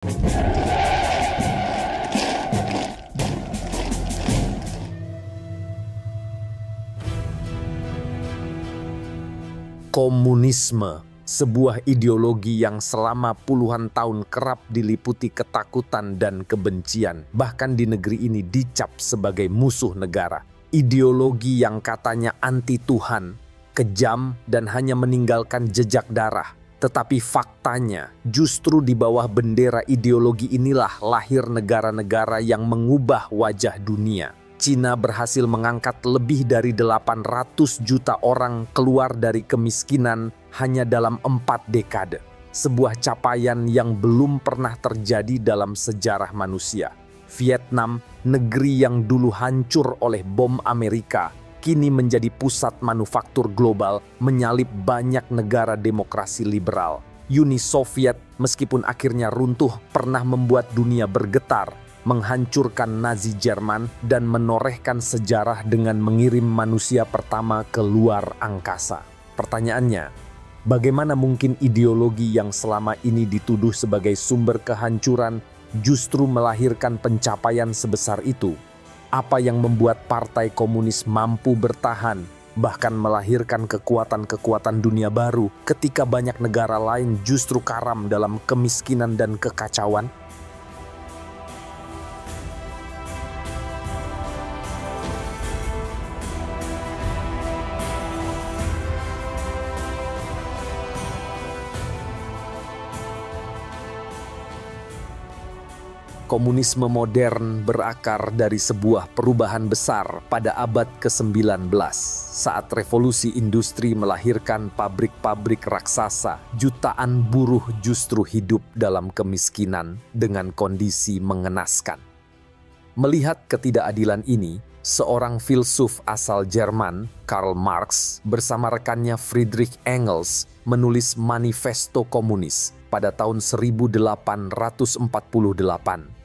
Komunisme, sebuah ideologi yang selama puluhan tahun kerap diliputi ketakutan dan kebencian, bahkan di negeri ini dicap sebagai musuh negara. Ideologi yang katanya anti Tuhan, kejam, dan hanya meninggalkan jejak darah. Tetapi faktanya, justru di bawah bendera ideologi inilah lahir negara-negara yang mengubah wajah dunia. Cina berhasil mengangkat lebih dari 800 juta orang keluar dari kemiskinan hanya dalam 4 dekade. Sebuah capaian yang belum pernah terjadi dalam sejarah manusia. Vietnam, negeri yang dulu hancur oleh bom Amerika, kini menjadi pusat manufaktur global, menyalip banyak negara demokrasi liberal. Uni Soviet, meskipun akhirnya runtuh, pernah membuat dunia bergetar, menghancurkan Nazi Jerman, dan menorehkan sejarah dengan mengirim manusia pertama ke luar angkasa. Pertanyaannya, bagaimana mungkin ideologi yang selama ini dituduh sebagai sumber kehancuran justru melahirkan pencapaian sebesar itu? Apa yang membuat Partai Komunis mampu bertahan, bahkan melahirkan kekuatan-kekuatan dunia baru ketika banyak negara lain justru karam dalam kemiskinan dan kekacauan? Komunisme modern berakar dari sebuah perubahan besar pada abad ke-19 saat revolusi industri melahirkan pabrik-pabrik raksasa. Jutaan buruh justru hidup dalam kemiskinan dengan kondisi mengenaskan. Melihat ketidakadilan ini, seorang filsuf asal Jerman, Karl Marx, bersama rekannya Friedrich Engels menulis Manifesto Komunis pada tahun 1848.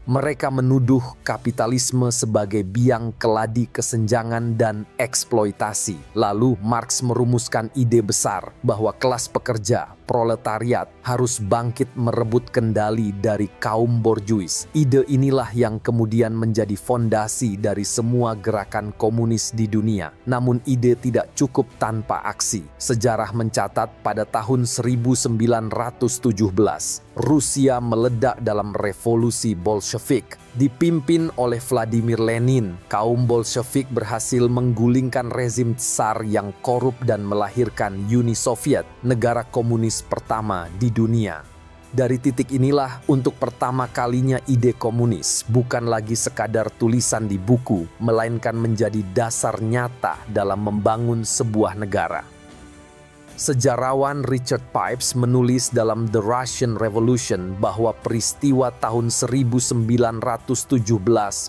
Mereka menuduh kapitalisme sebagai biang keladi kesenjangan dan eksploitasi. Lalu Marx merumuskan ide besar bahwa kelas pekerja, proletariat, harus bangkit merebut kendali dari kaum borjuis. Ide inilah yang kemudian menjadi fondasi dari semua gerakan komunis di dunia. Namun ide tidak cukup tanpa aksi. Sejarah mencatat pada tahun 1917, Rusia meledak dalam revolusi Bolshevik. Dipimpin oleh Vladimir Lenin, kaum Bolshevik berhasil menggulingkan rezim Tsar yang korup dan melahirkan Uni Soviet, negara komunis pertama di dunia. Dari titik inilah untuk pertama kalinya ide komunis bukan lagi sekadar tulisan di buku, melainkan menjadi dasar nyata dalam membangun sebuah negara. Sejarawan Richard Pipes menulis dalam The Russian Revolution bahwa peristiwa tahun 1917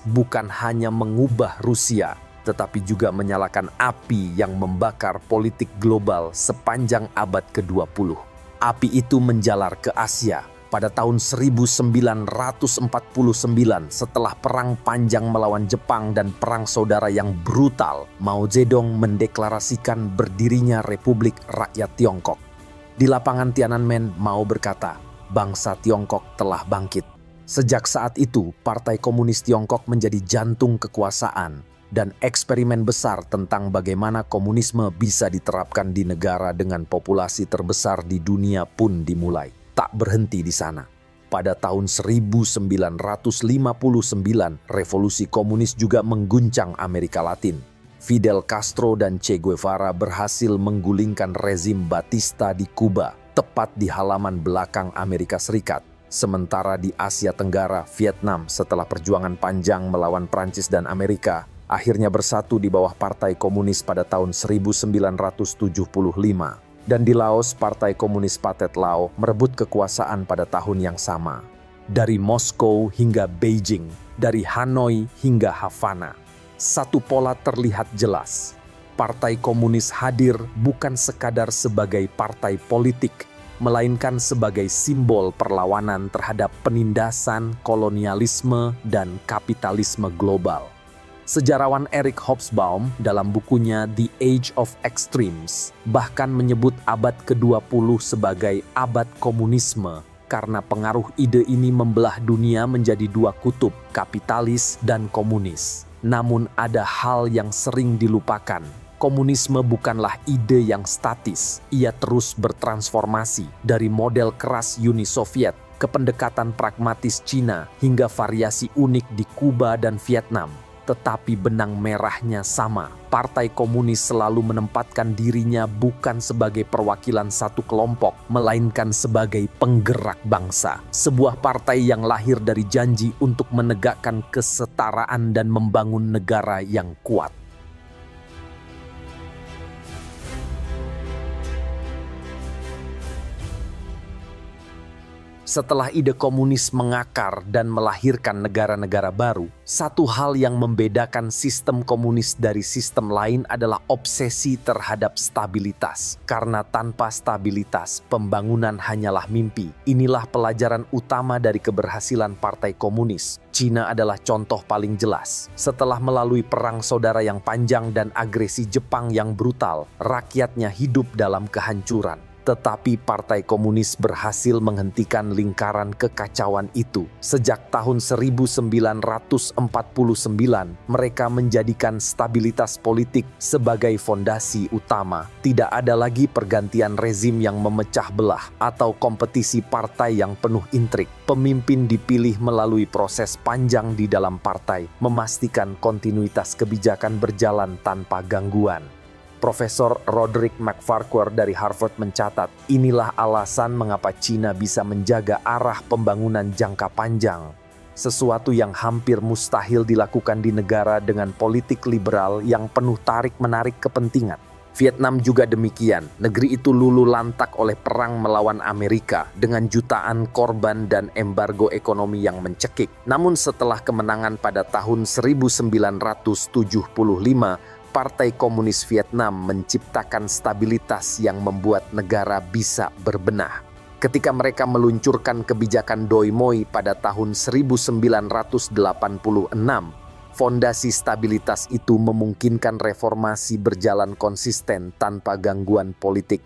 bukan hanya mengubah Rusia, tetapi juga menyalakan api yang membakar politik global sepanjang abad ke-20. Api itu menjalar ke Asia. Pada tahun 1949 setelah perang panjang melawan Jepang dan perang saudara yang brutal, Mao Zedong mendeklarasikan berdirinya Republik Rakyat Tiongkok. Di lapangan Tiananmen, Mao berkata, bangsa Tiongkok telah bangkit. Sejak saat itu, Partai Komunis Tiongkok menjadi jantung kekuasaan dan eksperimen besar tentang bagaimana komunisme bisa diterapkan di negara dengan populasi terbesar di dunia pun dimulai. Tak berhenti di sana. Pada tahun 1959, revolusi komunis juga mengguncang Amerika Latin. Fidel Castro dan Che Guevara berhasil menggulingkan rezim Batista di Kuba, tepat di halaman belakang Amerika Serikat. Sementara di Asia Tenggara, Vietnam setelah perjuangan panjang melawan Prancis dan Amerika, akhirnya bersatu di bawah Partai Komunis pada tahun 1975. Dan di Laos, Partai Komunis Pathet Lao merebut kekuasaan pada tahun yang sama. Dari Moskow hingga Beijing, dari Hanoi hingga Havana, satu pola terlihat jelas. Partai Komunis hadir bukan sekadar sebagai partai politik, melainkan sebagai simbol perlawanan terhadap penindasan, kolonialisme, dan kapitalisme global. Sejarawan Eric Hobsbawm dalam bukunya The Age of Extremes bahkan menyebut abad ke-20 sebagai abad komunisme karena pengaruh ide ini membelah dunia menjadi dua kutub, kapitalis dan komunis. Namun ada hal yang sering dilupakan. Komunisme bukanlah ide yang statis. Ia terus bertransformasi dari model keras Uni Soviet ke pendekatan pragmatis Cina hingga variasi unik di Kuba dan Vietnam. Tetapi benang merahnya sama. Partai Komunis selalu menempatkan dirinya bukan sebagai perwakilan satu kelompok, melainkan sebagai penggerak bangsa. Sebuah partai yang lahir dari janji untuk menegakkan kesetaraan dan membangun negara yang kuat. Setelah ide komunis mengakar dan melahirkan negara-negara baru, satu hal yang membedakan sistem komunis dari sistem lain adalah obsesi terhadap stabilitas. Karena tanpa stabilitas, pembangunan hanyalah mimpi. Inilah pelajaran utama dari keberhasilan Partai Komunis. Cina adalah contoh paling jelas. Setelah melalui perang saudara yang panjang dan agresi Jepang yang brutal, rakyatnya hidup dalam kehancuran. Tetapi Partai Komunis berhasil menghentikan lingkaran kekacauan itu. Sejak tahun 1949, mereka menjadikan stabilitas politik sebagai fondasi utama. Tidak ada lagi pergantian rezim yang memecah belah atau kompetisi partai yang penuh intrik. Pemimpin dipilih melalui proses panjang di dalam partai, memastikan kontinuitas kebijakan berjalan tanpa gangguan. Profesor Roderick MacFarquhar dari Harvard mencatat, inilah alasan mengapa Cina bisa menjaga arah pembangunan jangka panjang. Sesuatu yang hampir mustahil dilakukan di negara dengan politik liberal yang penuh tarik-menarik kepentingan. Vietnam juga demikian. Negeri itu luluh lantak oleh perang melawan Amerika dengan jutaan korban dan embargo ekonomi yang mencekik. Namun setelah kemenangan pada tahun 1975, Partai Komunis Vietnam menciptakan stabilitas yang membuat negara bisa berbenah. Ketika mereka meluncurkan kebijakan Doi Moi pada tahun 1986, fondasi stabilitas itu memungkinkan reformasi berjalan konsisten tanpa gangguan politik.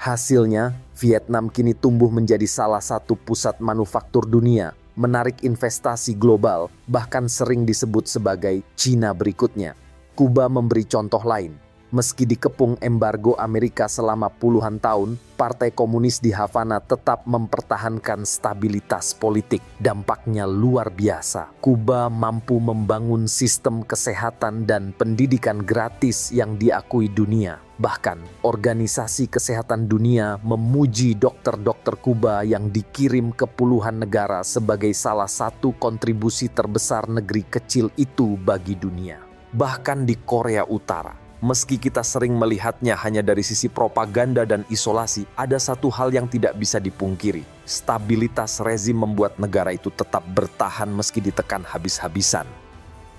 Hasilnya, Vietnam kini tumbuh menjadi salah satu pusat manufaktur dunia, menarik investasi global, bahkan sering disebut sebagai Cina berikutnya. Kuba memberi contoh lain. Meski dikepung embargo Amerika selama puluhan tahun, Partai Komunis di Havana tetap mempertahankan stabilitas politik. Dampaknya luar biasa. Kuba mampu membangun sistem kesehatan dan pendidikan gratis yang diakui dunia. Bahkan, Organisasi Kesehatan Dunia memuji dokter-dokter Kuba yang dikirim ke puluhan negara sebagai salah satu kontribusi terbesar negeri kecil itu bagi dunia. Bahkan di Korea Utara, meski kita sering melihatnya hanya dari sisi propaganda dan isolasi, ada satu hal yang tidak bisa dipungkiri. Stabilitas rezim membuat negara itu tetap bertahan meski ditekan habis-habisan.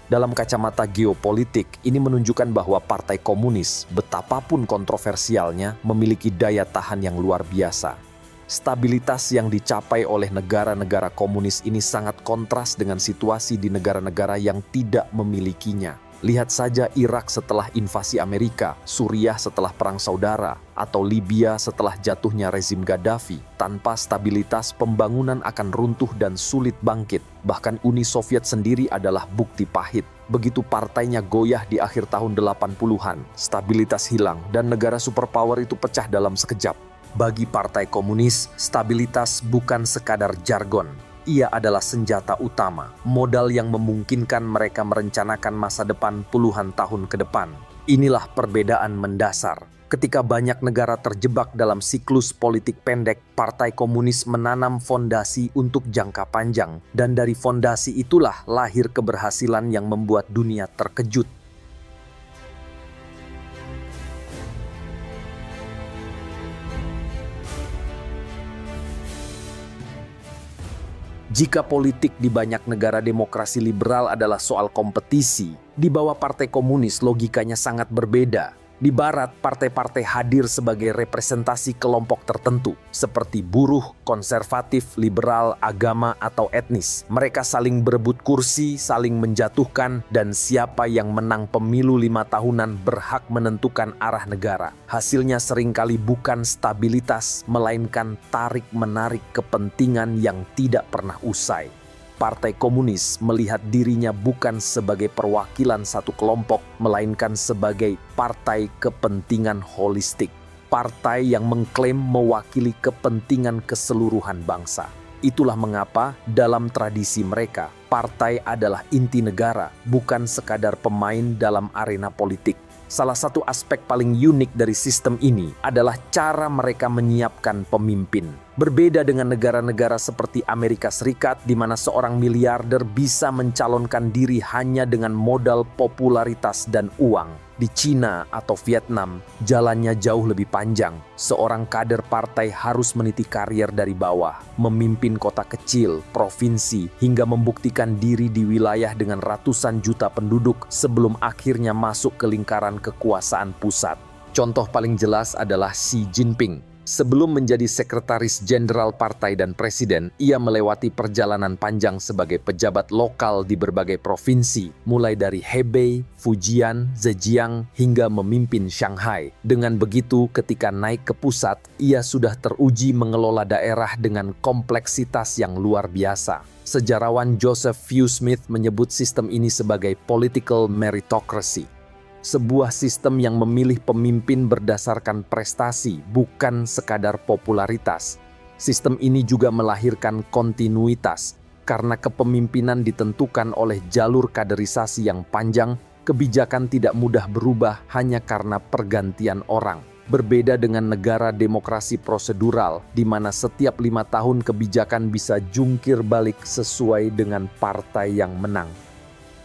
Dalam kacamata geopolitik, ini menunjukkan bahwa Partai Komunis, betapapun kontroversialnya, memiliki daya tahan yang luar biasa. Stabilitas yang dicapai oleh negara-negara komunis ini sangat kontras dengan situasi di negara-negara yang tidak memilikinya. Lihat saja Irak setelah invasi Amerika, Suriah setelah Perang Saudara, atau Libya setelah jatuhnya rezim Gaddafi. Tanpa stabilitas, pembangunan akan runtuh dan sulit bangkit. Bahkan Uni Soviet sendiri adalah bukti pahit. Begitu partainya goyah di akhir tahun 80-an, stabilitas hilang dan negara superpower itu pecah dalam sekejap. Bagi Partai Komunis, stabilitas bukan sekadar jargon. Ia adalah senjata utama, modal yang memungkinkan mereka merencanakan masa depan puluhan tahun ke depan. Inilah perbedaan mendasar. Ketika banyak negara terjebak dalam siklus politik pendek, Partai Komunis menanam fondasi untuk jangka panjang. Dan dari fondasi itulah lahir keberhasilan yang membuat dunia terkejut. Jika politik di banyak negara demokrasi liberal adalah soal kompetisi, di bawah Partai Komunis logikanya sangat berbeda. Di Barat, partai-partai hadir sebagai representasi kelompok tertentu, seperti buruh, konservatif, liberal, agama, atau etnis. Mereka saling berebut kursi, saling menjatuhkan, dan siapa yang menang pemilu 5 tahunan berhak menentukan arah negara. Hasilnya seringkali bukan stabilitas, melainkan tarik-menarik kepentingan yang tidak pernah usai. Partai Komunis melihat dirinya bukan sebagai perwakilan satu kelompok, melainkan sebagai partai kepentingan holistik. Partai yang mengklaim mewakili kepentingan keseluruhan bangsa. Itulah mengapa dalam tradisi mereka, partai adalah inti negara, bukan sekadar pemain dalam arena politik. Salah satu aspek paling unik dari sistem ini adalah cara mereka menyiapkan pemimpin. Berbeda dengan negara-negara seperti Amerika Serikat, di mana seorang miliarder bisa mencalonkan diri hanya dengan modal popularitas dan uang. Di Cina atau Vietnam, jalannya jauh lebih panjang. Seorang kader partai harus meniti karier dari bawah, memimpin kota kecil, provinsi, hingga membuktikan diri di wilayah dengan ratusan juta penduduk sebelum akhirnya masuk ke lingkaran kekuasaan pusat. Contoh paling jelas adalah Xi Jinping. Sebelum menjadi sekretaris jenderal partai dan presiden, ia melewati perjalanan panjang sebagai pejabat lokal di berbagai provinsi, mulai dari Hebei, Fujian, Zhejiang, hingga memimpin Shanghai. Dengan begitu, ketika naik ke pusat, ia sudah teruji mengelola daerah dengan kompleksitas yang luar biasa. Sejarawan Joseph Fewsmith menyebut sistem ini sebagai political meritocracy. Sebuah sistem yang memilih pemimpin berdasarkan prestasi, bukan sekadar popularitas. Sistem ini juga melahirkan kontinuitas, karena kepemimpinan ditentukan oleh jalur kaderisasi yang panjang, kebijakan tidak mudah berubah hanya karena pergantian orang. Berbeda dengan negara demokrasi prosedural, di mana setiap 5 tahun kebijakan bisa jungkir balik sesuai dengan partai yang menang.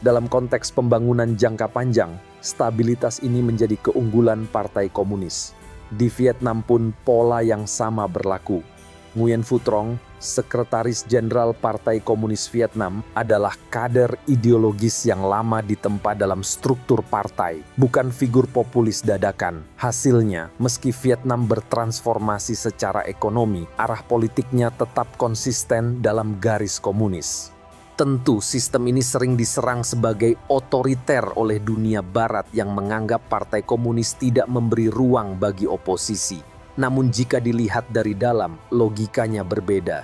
Dalam konteks pembangunan jangka panjang, stabilitas ini menjadi keunggulan Partai Komunis. Di Vietnam pun pola yang sama berlaku. Nguyen Phu Trong, Sekretaris Jenderal Partai Komunis Vietnam, adalah kader ideologis yang lama ditempa dalam struktur partai, bukan figur populis dadakan. Hasilnya, meski Vietnam bertransformasi secara ekonomi, arah politiknya tetap konsisten dalam garis komunis. Tentu, sistem ini sering diserang sebagai otoriter oleh dunia barat yang menganggap Partai Komunis tidak memberi ruang bagi oposisi. Namun jika dilihat dari dalam, logikanya berbeda.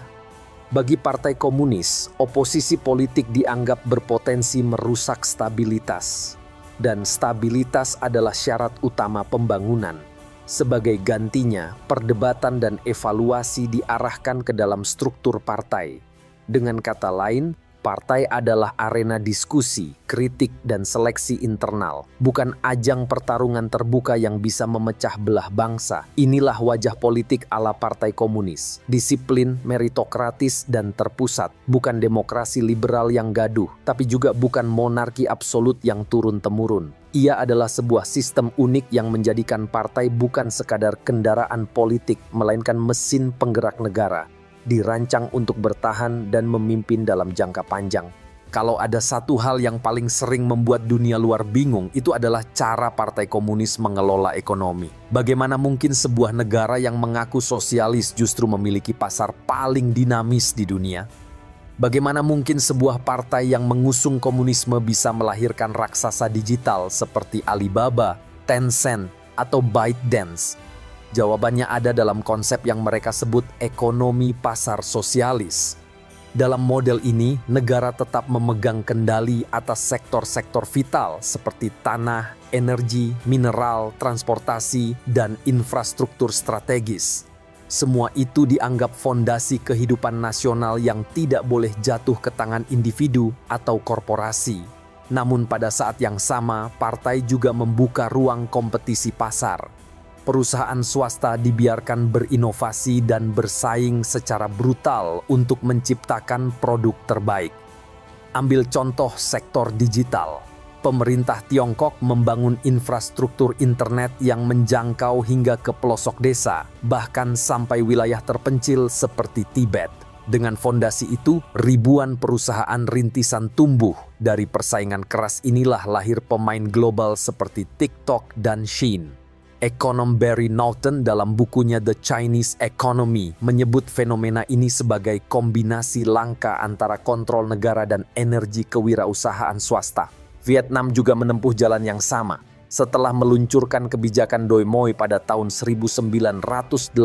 Bagi Partai Komunis, oposisi politik dianggap berpotensi merusak stabilitas. Dan stabilitas adalah syarat utama pembangunan. Sebagai gantinya, perdebatan dan evaluasi diarahkan ke dalam struktur partai. Dengan kata lain, partai adalah arena diskusi, kritik, dan seleksi internal, bukan ajang pertarungan terbuka yang bisa memecah belah bangsa. Inilah wajah politik ala Partai Komunis, disiplin, meritokratis, dan terpusat, bukan demokrasi liberal yang gaduh, tapi juga bukan monarki absolut yang turun-temurun. Ia adalah sebuah sistem unik yang menjadikan partai bukan sekadar kendaraan politik, melainkan mesin penggerak negara. Dirancang untuk bertahan dan memimpin dalam jangka panjang. Kalau ada satu hal yang paling sering membuat dunia luar bingung, itu adalah cara Partai Komunis mengelola ekonomi. Bagaimana mungkin sebuah negara yang mengaku sosialis justru memiliki pasar paling dinamis di dunia? Bagaimana mungkin sebuah partai yang mengusung komunisme bisa melahirkan raksasa digital seperti Alibaba, Tencent, atau ByteDance? Jawabannya ada dalam konsep yang mereka sebut ekonomi pasar sosialis. Dalam model ini, negara tetap memegang kendali atas sektor-sektor vital seperti tanah, energi, mineral, transportasi, dan infrastruktur strategis. Semua itu dianggap fondasi kehidupan nasional yang tidak boleh jatuh ke tangan individu atau korporasi. Namun pada saat yang sama, partai juga membuka ruang kompetisi pasar. Perusahaan swasta dibiarkan berinovasi dan bersaing secara brutal untuk menciptakan produk terbaik. Ambil contoh sektor digital. Pemerintah Tiongkok membangun infrastruktur internet yang menjangkau hingga ke pelosok desa, bahkan sampai wilayah terpencil seperti Tibet. Dengan fondasi itu, ribuan perusahaan rintisan tumbuh. Dari persaingan keras inilah lahir pemain global seperti TikTok dan Shein. Ekonom Barry Norton dalam bukunya The Chinese Economy menyebut fenomena ini sebagai kombinasi langka antara kontrol negara dan energi kewirausahaan swasta. Vietnam juga menempuh jalan yang sama. Setelah meluncurkan kebijakan Doi Moi pada tahun 1986,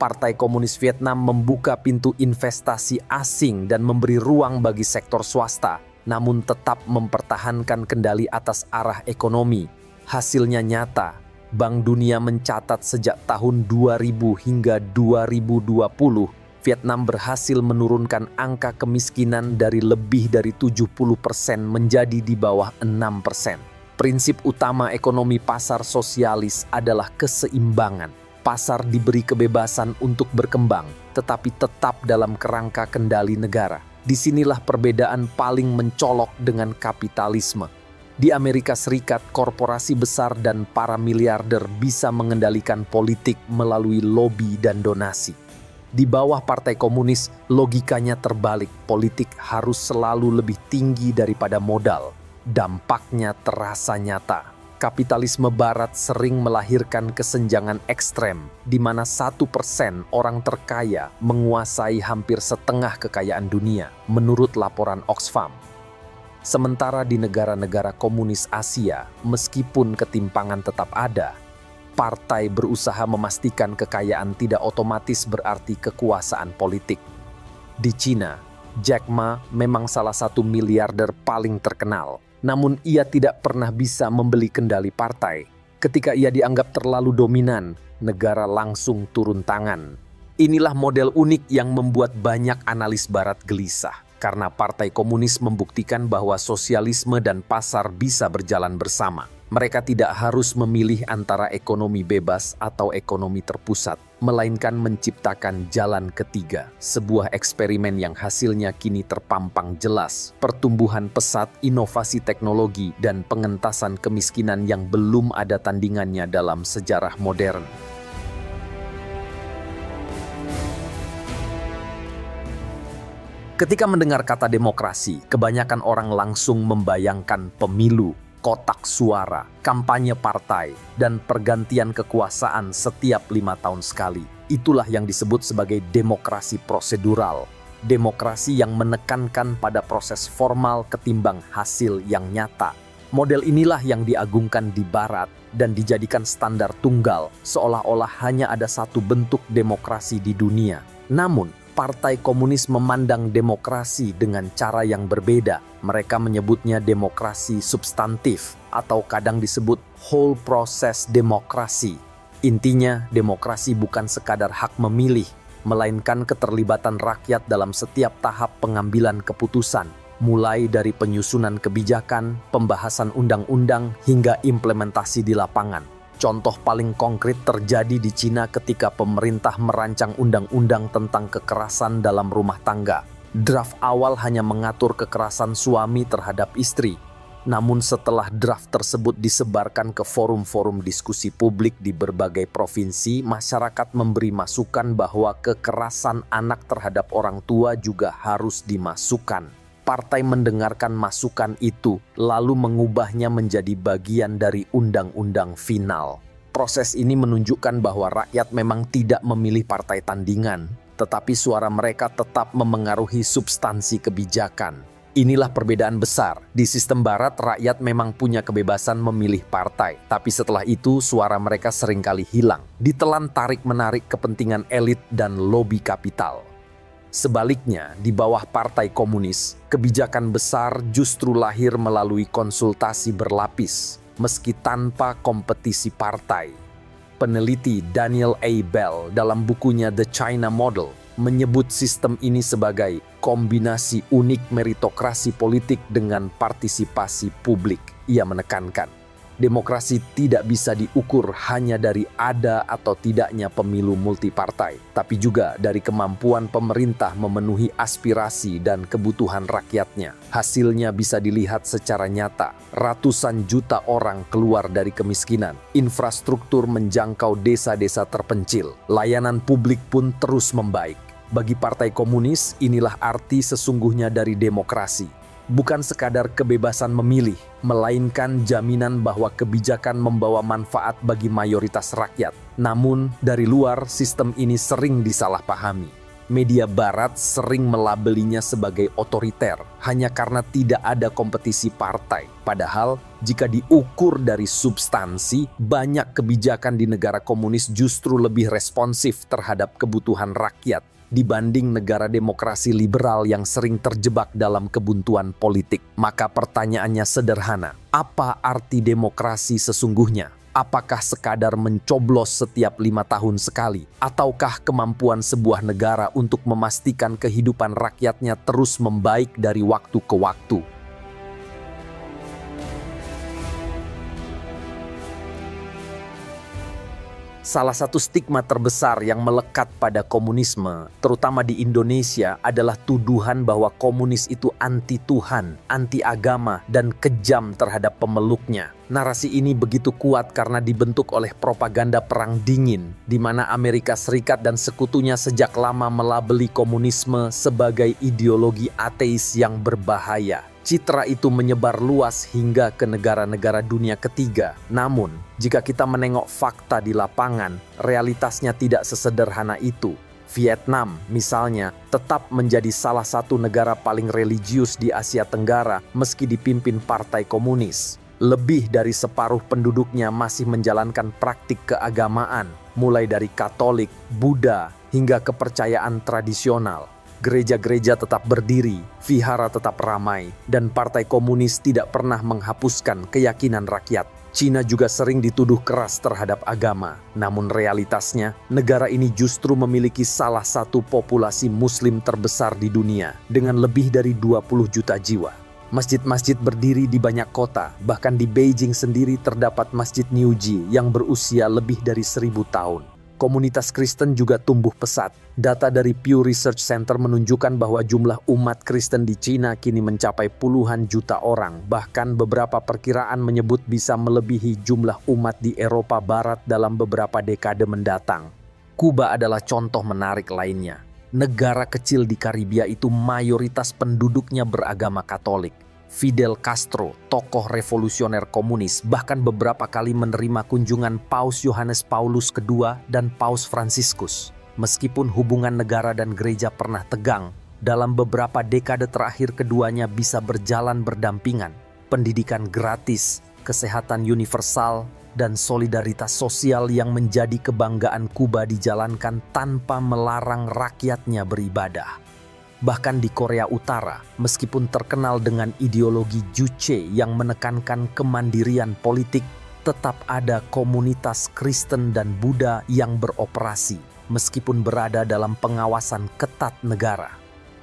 Partai Komunis Vietnam membuka pintu investasi asing dan memberi ruang bagi sektor swasta, namun tetap mempertahankan kendali atas arah ekonomi. Hasilnya nyata. Bank Dunia mencatat sejak tahun 2000 hingga 2020, Vietnam berhasil menurunkan angka kemiskinan dari lebih dari 70% menjadi di bawah 6%. Prinsip utama ekonomi pasar sosialis adalah keseimbangan. Pasar diberi kebebasan untuk berkembang, tetapi tetap dalam kerangka kendali negara. Disinilah perbedaan paling mencolok dengan kapitalisme. Di Amerika Serikat, korporasi besar dan para miliarder bisa mengendalikan politik melalui lobi dan donasi. Di bawah Partai Komunis, logikanya terbalik. Politik harus selalu lebih tinggi daripada modal. Dampaknya terasa nyata. Kapitalisme Barat sering melahirkan kesenjangan ekstrem, di mana 1% orang terkaya menguasai hampir setengah kekayaan dunia, menurut laporan Oxfam. Sementara di negara-negara komunis Asia, meskipun ketimpangan tetap ada, partai berusaha memastikan kekayaan tidak otomatis berarti kekuasaan politik. Di Cina, Jack Ma memang salah satu miliarder paling terkenal, namun ia tidak pernah bisa membeli kendali partai. Ketika ia dianggap terlalu dominan, negara langsung turun tangan. Inilah model unik yang membuat banyak analis Barat gelisah. Karena Partai Komunis membuktikan bahwa sosialisme dan pasar bisa berjalan bersama. Mereka tidak harus memilih antara ekonomi bebas atau ekonomi terpusat, melainkan menciptakan jalan ketiga. Sebuah eksperimen yang hasilnya kini terpampang jelas. Pertumbuhan pesat, inovasi teknologi, dan pengentasan kemiskinan yang belum ada tandingannya dalam sejarah modern. Ketika mendengar kata demokrasi, kebanyakan orang langsung membayangkan pemilu, kotak suara, kampanye partai, dan pergantian kekuasaan setiap 5 tahun sekali. Itulah yang disebut sebagai demokrasi prosedural. Demokrasi yang menekankan pada proses formal ketimbang hasil yang nyata. Model inilah yang diagungkan di Barat dan dijadikan standar tunggal, seolah-olah hanya ada satu bentuk demokrasi di dunia. Namun, Partai Komunis memandang demokrasi dengan cara yang berbeda. Mereka menyebutnya demokrasi substantif atau kadang disebut whole process demokrasi. Intinya, demokrasi bukan sekadar hak memilih, melainkan keterlibatan rakyat dalam setiap tahap pengambilan keputusan, mulai dari penyusunan kebijakan, pembahasan undang-undang, hingga implementasi di lapangan. Contoh paling konkret terjadi di Cina ketika pemerintah merancang undang-undang tentang kekerasan dalam rumah tangga. Draft awal hanya mengatur kekerasan suami terhadap istri. Namun setelah draft tersebut disebarkan ke forum-forum diskusi publik di berbagai provinsi, masyarakat memberi masukan bahwa kekerasan anak terhadap orang tua juga harus dimasukkan. Partai mendengarkan masukan itu, lalu mengubahnya menjadi bagian dari undang-undang final. Proses ini menunjukkan bahwa rakyat memang tidak memilih partai tandingan, tetapi suara mereka tetap memengaruhi substansi kebijakan. Inilah perbedaan besar. Di sistem Barat, rakyat memang punya kebebasan memilih partai, tapi setelah itu suara mereka seringkali hilang, ditelan tarik-menarik kepentingan elit dan lobi kapital. Sebaliknya, di bawah Partai Komunis, kebijakan besar justru lahir melalui konsultasi berlapis, meski tanpa kompetisi partai. Peneliti Daniel A. Bell dalam bukunya The China Model menyebut sistem ini sebagai kombinasi unik meritokrasi politik dengan partisipasi publik. Ia menekankan, demokrasi tidak bisa diukur hanya dari ada atau tidaknya pemilu multipartai, tapi juga dari kemampuan pemerintah memenuhi aspirasi dan kebutuhan rakyatnya. Hasilnya bisa dilihat secara nyata. Ratusan juta orang keluar dari kemiskinan. Infrastruktur menjangkau desa-desa terpencil. Layanan publik pun terus membaik. Bagi Partai Komunis, inilah arti sesungguhnya dari demokrasi. bukan sekadar kebebasan memilih, melainkan jaminan bahwa kebijakan membawa manfaat bagi mayoritas rakyat. Namun, dari luar, sistem ini sering disalahpahami. Media barat sering melabelinya sebagai otoriter hanya karena tidak ada kompetisi partai. Padahal, jika diukur dari substansi, banyak kebijakan di negara komunis justru lebih responsif terhadap kebutuhan rakyat dibanding negara demokrasi liberal yang sering terjebak dalam kebuntuan politik. Maka pertanyaannya sederhana, apa arti demokrasi sesungguhnya? Apakah sekadar mencoblos setiap 5 tahun sekali? Ataukah kemampuan sebuah negara untuk memastikan kehidupan rakyatnya terus membaik dari waktu ke waktu? Salah satu stigma terbesar yang melekat pada komunisme, terutama di Indonesia, adalah tuduhan bahwa komunis itu anti Tuhan, anti agama, dan kejam terhadap pemeluknya. Narasi ini begitu kuat karena dibentuk oleh propaganda Perang Dingin, di mana Amerika Serikat dan sekutunya sejak lama melabeli komunisme sebagai ideologi ateis yang berbahaya. Citra itu menyebar luas hingga ke negara-negara dunia ketiga. Namun, jika kita menengok fakta di lapangan, realitasnya tidak sesederhana itu. Vietnam, misalnya, tetap menjadi salah satu negara paling religius di Asia Tenggara meski dipimpin partai komunis. Lebih dari separuh penduduknya masih menjalankan praktik keagamaan, mulai dari Katolik, Buddha, hingga kepercayaan tradisional. Gereja-gereja tetap berdiri, vihara tetap ramai, dan partai komunis tidak pernah menghapuskan keyakinan rakyat. Cina juga sering dituduh keras terhadap agama. Namun realitasnya, negara ini justru memiliki salah satu populasi muslim terbesar di dunia, dengan lebih dari 20 juta jiwa. Masjid-masjid berdiri di banyak kota, bahkan di Beijing sendiri terdapat Masjid Niuji yang berusia lebih dari 1000 tahun. Komunitas Kristen juga tumbuh pesat. Data dari Pew Research Center menunjukkan bahwa jumlah umat Kristen di Cina kini mencapai puluhan juta orang. Bahkan beberapa perkiraan menyebut bisa melebihi jumlah umat di Eropa Barat dalam beberapa dekade mendatang. Kuba adalah contoh menarik lainnya. Negara kecil di Karibia itu mayoritas penduduknya beragama Katolik. Fidel Castro, tokoh revolusioner komunis, bahkan beberapa kali menerima kunjungan Paus Yohanes Paulus II dan Paus Fransiskus. Meskipun hubungan negara dan gereja pernah tegang, dalam beberapa dekade terakhir keduanya bisa berjalan berdampingan. Pendidikan gratis, kesehatan universal, dan solidaritas sosial yang menjadi kebanggaan Kuba dijalankan tanpa melarang rakyatnya beribadah. Bahkan di Korea Utara, meskipun terkenal dengan ideologi Juche yang menekankan kemandirian politik, tetap ada komunitas Kristen dan Buddha yang beroperasi, meskipun berada dalam pengawasan ketat negara.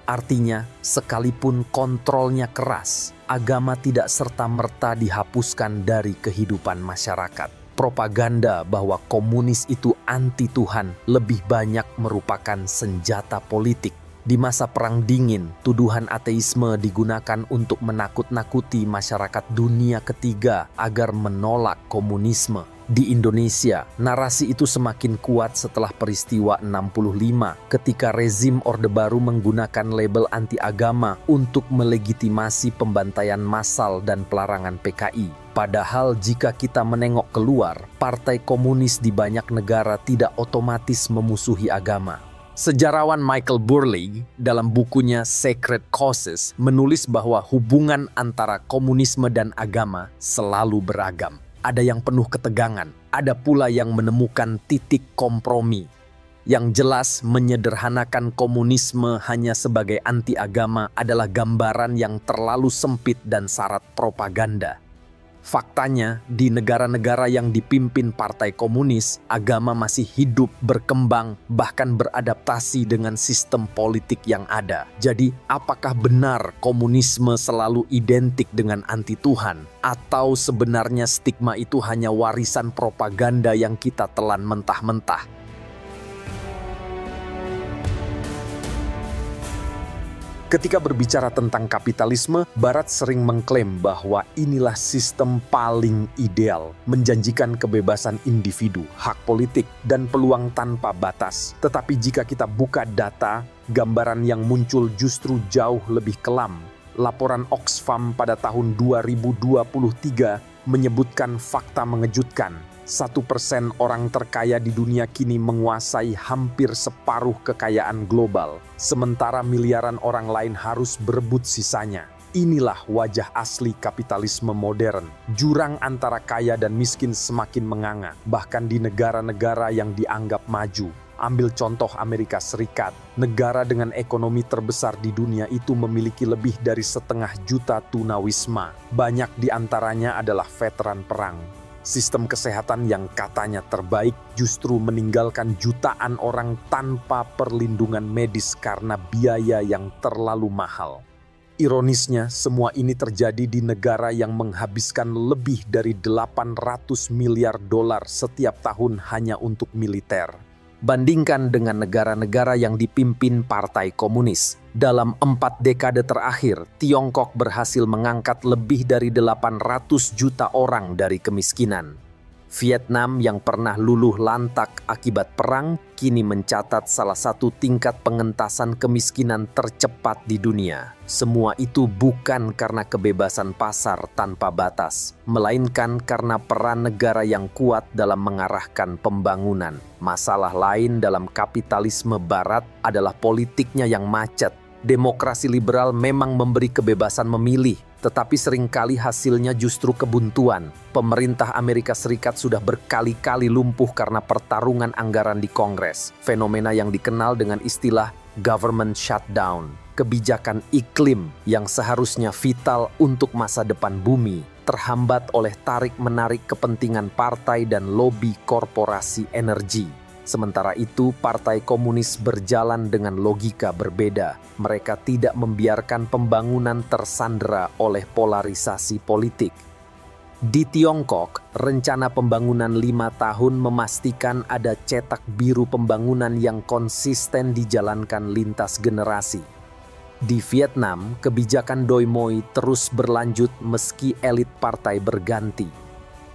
Artinya, sekalipun kontrolnya keras, agama tidak serta-merta dihapuskan dari kehidupan masyarakat. Propaganda bahwa komunis itu anti Tuhan lebih banyak merupakan senjata politik. Di masa Perang Dingin, tuduhan ateisme digunakan untuk menakut-nakuti masyarakat dunia ketiga agar menolak komunisme. Di Indonesia, narasi itu semakin kuat setelah peristiwa 65 ketika rezim Orde Baru menggunakan label anti-agama untuk melegitimasi pembantaian massal dan pelarangan PKI. Padahal jika kita menengok keluar, partai komunis di banyak negara tidak otomatis memusuhi agama. Sejarawan Michael Burleigh dalam bukunya Sacred Causes menulis bahwa hubungan antara komunisme dan agama selalu beragam. Ada yang penuh ketegangan, ada pula yang menemukan titik kompromi. Yang jelas, menyederhanakan komunisme hanya sebagai anti agama adalah gambaran yang terlalu sempit dan syarat propaganda. Faktanya, di negara-negara yang dipimpin partai komunis, agama masih hidup, berkembang, bahkan beradaptasi dengan sistem politik yang ada. Jadi, apakah benar komunisme selalu identik dengan anti Tuhan? Atau sebenarnya stigma itu hanya warisan propaganda yang kita telan mentah-mentah? Ketika berbicara tentang kapitalisme, Barat sering mengklaim bahwa inilah sistem paling ideal, menjanjikan kebebasan individu, hak politik, dan peluang tanpa batas. Tetapi jika kita buka data, gambaran yang muncul justru jauh lebih kelam. Laporan Oxfam pada tahun 2023 menyebutkan fakta mengejutkan. 1% orang terkaya di dunia kini menguasai hampir separuh kekayaan global, sementara miliaran orang lain harus berebut sisanya. Inilah wajah asli kapitalisme modern. Jurang antara kaya dan miskin semakin menganga, bahkan di negara-negara yang dianggap maju. Ambil contoh Amerika Serikat, negara dengan ekonomi terbesar di dunia itu memiliki lebih dari 500 juta tunawisma. Banyak di antaranya adalah veteran perang. Sistem kesehatan yang katanya terbaik justru meninggalkan jutaan orang tanpa perlindungan medis karena biaya yang terlalu mahal. Ironisnya, semua ini terjadi di negara yang menghabiskan lebih dari 800 miliar dolar setiap tahun hanya untuk militer. Bandingkan dengan negara-negara yang dipimpin Partai Komunis. Dalam 4 dekade terakhir, Tiongkok berhasil mengangkat lebih dari 800 juta orang dari kemiskinan. Vietnam yang pernah luluh lantak akibat perang, kini mencatat salah satu tingkat pengentasan kemiskinan tercepat di dunia. Semua itu bukan karena kebebasan pasar tanpa batas, melainkan karena peran negara yang kuat dalam mengarahkan pembangunan. Masalah lain dalam kapitalisme barat adalah politiknya yang macet. Demokrasi liberal memang memberi kebebasan memilih, tetapi seringkali hasilnya justru kebuntuan. Pemerintah Amerika Serikat sudah berkali-kali lumpuh karena pertarungan anggaran di Kongres. Fenomena yang dikenal dengan istilah government shutdown. Kebijakan iklim yang seharusnya vital untuk masa depan bumi terhambat oleh tarik-menarik kepentingan partai dan lobi korporasi energi. Sementara itu, Partai Komunis berjalan dengan logika berbeda. Mereka tidak membiarkan pembangunan tersandera oleh polarisasi politik. Di Tiongkok, rencana pembangunan 5 tahun memastikan ada cetak biru pembangunan yang konsisten dijalankan lintas generasi. Di Vietnam, kebijakan Doi Moi terus berlanjut meski elit partai berganti.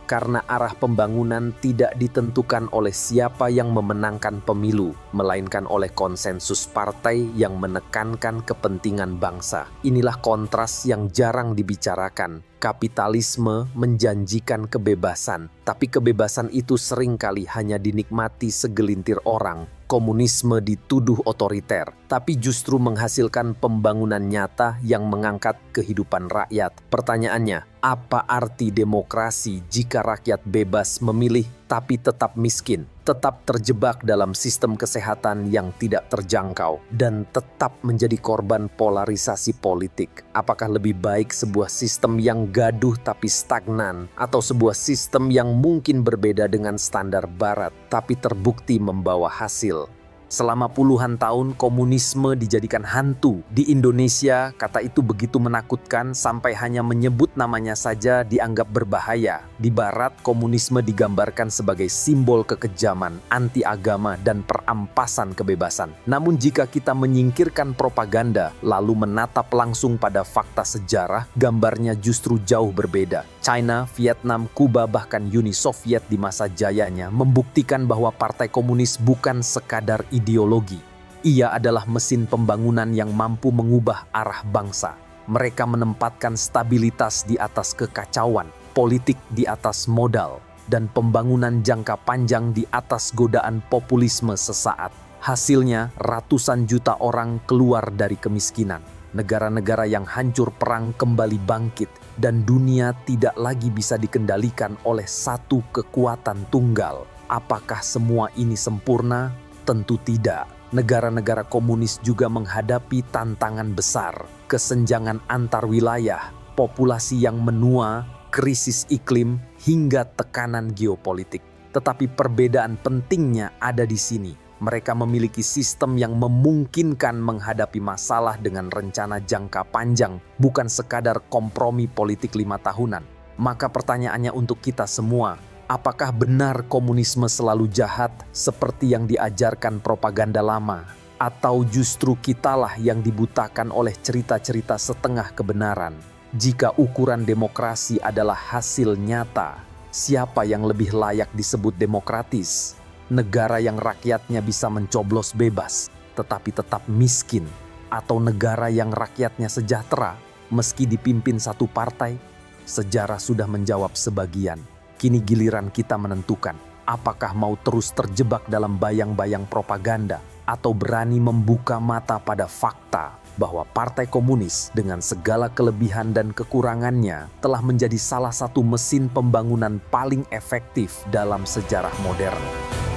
Karena arah pembangunan tidak ditentukan oleh siapa yang memenangkan pemilu, melainkan oleh konsensus partai yang menekankan kepentingan bangsa. Inilah kontras yang jarang dibicarakan. Kapitalisme menjanjikan kebebasan, tapi kebebasan itu seringkali hanya dinikmati segelintir orang. Komunisme dituduh otoriter, tapi justru menghasilkan pembangunan nyata yang mengangkat kehidupan rakyat. Pertanyaannya, apa arti demokrasi jika rakyat bebas memilih tapi tetap miskin, tetap terjebak dalam sistem kesehatan yang tidak terjangkau, dan tetap menjadi korban polarisasi politik? Apakah lebih baik sebuah sistem yang gaduh tapi stagnan, atau sebuah sistem yang mungkin berbeda dengan standar barat tapi terbukti membawa hasil? Selama puluhan tahun komunisme dijadikan hantu. Di Indonesia, kata itu begitu menakutkan sampai hanya menyebut namanya saja dianggap berbahaya. Di Barat, komunisme digambarkan sebagai simbol kekejaman, anti agama, dan perampasan kebebasan. Namun jika kita menyingkirkan propaganda, lalu menatap langsung pada fakta sejarah, gambarnya justru jauh berbeda. China, Vietnam, Kuba, bahkan Uni Soviet di masa jayanya membuktikan bahwa Partai Komunis bukan sekadar ideologi. Ia adalah mesin pembangunan yang mampu mengubah arah bangsa. Mereka menempatkan stabilitas di atas kekacauan, politik di atas modal, dan pembangunan jangka panjang di atas godaan populisme sesaat. Hasilnya, ratusan juta orang keluar dari kemiskinan. Negara-negara yang hancur perang kembali bangkit, dan dunia tidak lagi bisa dikendalikan oleh satu kekuatan tunggal. Apakah semua ini sempurna? Tentu tidak. Negara-negara komunis juga menghadapi tantangan besar, kesenjangan antar wilayah, populasi yang menua, krisis iklim, hingga tekanan geopolitik. Tetapi perbedaan pentingnya ada di sini. Mereka memiliki sistem yang memungkinkan menghadapi masalah dengan rencana jangka panjang, bukan sekadar kompromi politik 5 tahunan. Maka pertanyaannya untuk kita semua, apakah benar komunisme selalu jahat seperti yang diajarkan propaganda lama? Atau justru kitalah yang dibutakan oleh cerita-cerita setengah kebenaran? Jika ukuran demokrasi adalah hasil nyata, siapa yang lebih layak disebut demokratis? Negara yang rakyatnya bisa mencoblos bebas, tetapi tetap miskin, atau negara yang rakyatnya sejahtera, Meski dipimpin satu partai, sejarah sudah menjawab sebagian. Kini giliran kita menentukan apakah mau terus terjebak dalam bayang-bayang propaganda atau berani membuka mata pada fakta bahwa Partai Komunis dengan segala kelebihan dan kekurangannya telah menjadi salah satu mesin pembangunan paling efektif dalam sejarah modern.